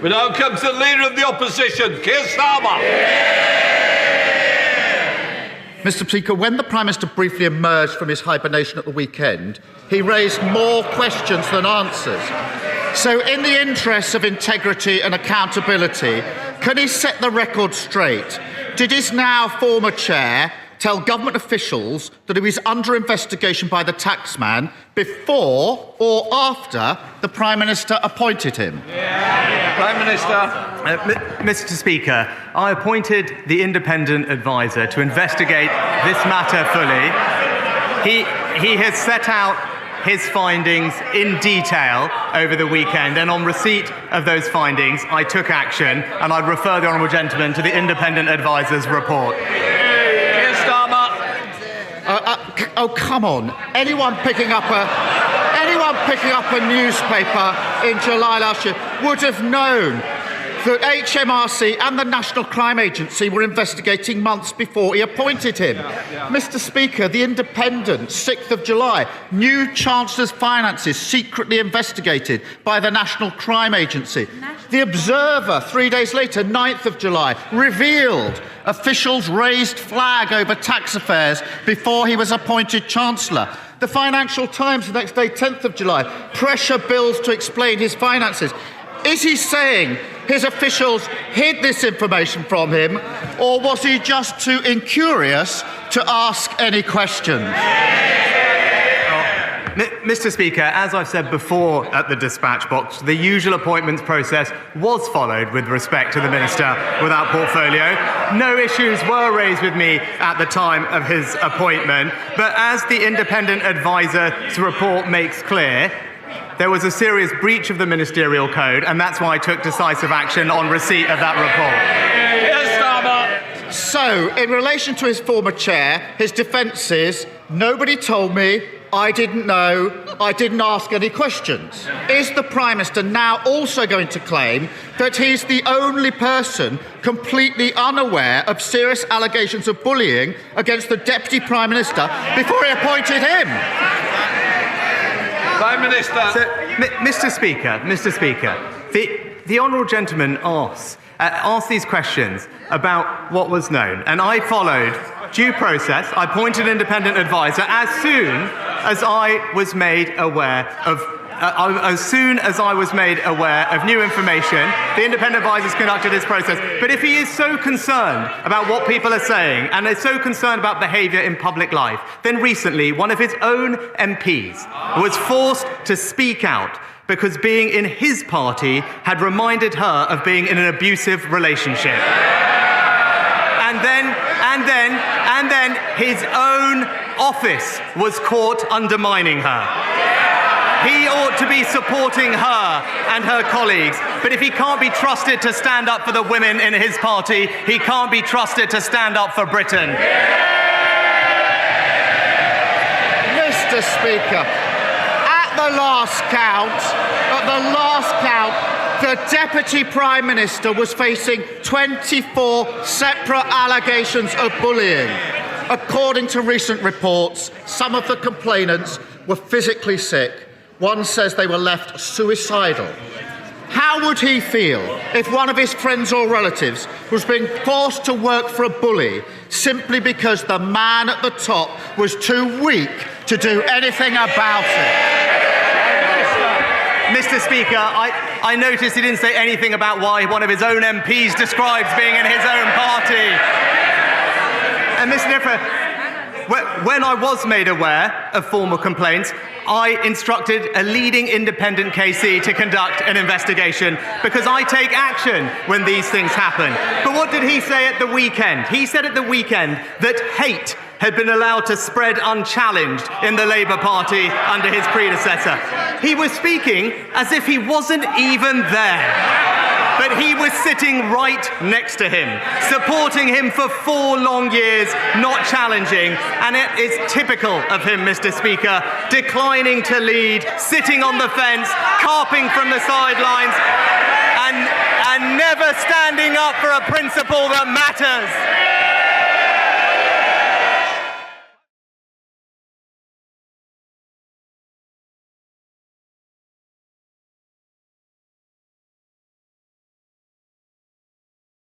We now come to the Leader of the Opposition, Keir Starmer. Mr Speaker, when the Prime Minister briefly emerged from his hibernation at the weekend, he raised more questions than answers. So in the interests of integrity and accountability, can he set the record straight? Did his now former chair tell government officials that he was under investigation by the taxman before or after the Prime Minister appointed him? Prime Minister. Mr Speaker, I appointed the independent adviser to investigate this matter fully. He has set out his findings in detail over the weekend, and on receipt of those findings, I took action, and I'd refer the honourable gentleman to the independent adviser's report. Keir Starmer. Oh, come on. Anyone picking up a newspaper in July last year would have known that HMRC and the National Crime Agency were investigating months before he appointed him. Mr Speaker, The Independent, 6th of July, new Chancellor's finances secretly investigated by the National Crime Agency. The Observer, 3 days later, 9th of July, revealed officials raised flag over tax affairs before he was appointed Chancellor. The Financial Times, the next day, 10th of July, pressure bills to explain his finances. Is he saying his officials hid this information from him, or was he just too incurious to ask any questions? Mr Speaker, as I've said before at the dispatch box, the usual appointments process was followed with respect to the Minister without portfolio. No issues were raised with me at the time of his appointment, but as the independent adviser's report makes clear, there was a serious breach of the ministerial code, and that's why I took decisive action on receipt of that report. So, in relation to his former chair, his defence is, nobody told me, I didn't know, I didn't ask any questions. Is the Prime Minister now also going to claim that he's the only person completely unaware of serious allegations of bullying against the Deputy Prime Minister before he appointed him? Prime Minister. So, Mr Speaker, the honourable gentleman asked these questions about what was known, and I followed due process. I appointed an independent adviser as soon as I was made aware of new information. The independent advisers conducted this process. But if he is so concerned about what people are saying and is so concerned about behaviour in public life, then recently one of his own MPs was forced to speak out because being in his party had reminded her of being in an abusive relationship. And then his own office was caught undermining her. He ought to be supporting her and her colleagues, but if he can't be trusted to stand up for the women in his party, he can't be trusted to stand up for Britain. Mr Speaker, at the last count, the Deputy Prime Minister was facing 24 separate allegations of bullying. According to recent reports, some of the complainants were physically sick. One says they were left suicidal. How would he feel if one of his friends or relatives was being forced to work for a bully simply because the man at the top was too weak to do anything about it? Mr Speaker, I noticed he didn't say anything about why one of his own MPs describes being in his own party. And Mr Niffer, when I was made aware of formal complaints, I instructed a leading independent KC to conduct an investigation because I take action when these things happen. But what did he say at the weekend? He said at the weekend that hate had been allowed to spread unchallenged in the Labour Party under his predecessor. He was speaking as if he wasn't even there. But he was sitting right next to him, supporting him for 4 long years, not challenging. And it is typical of him, Mr Speaker, declining to lead, sitting on the fence, carping from the sidelines, and never standing up for a principle that matters.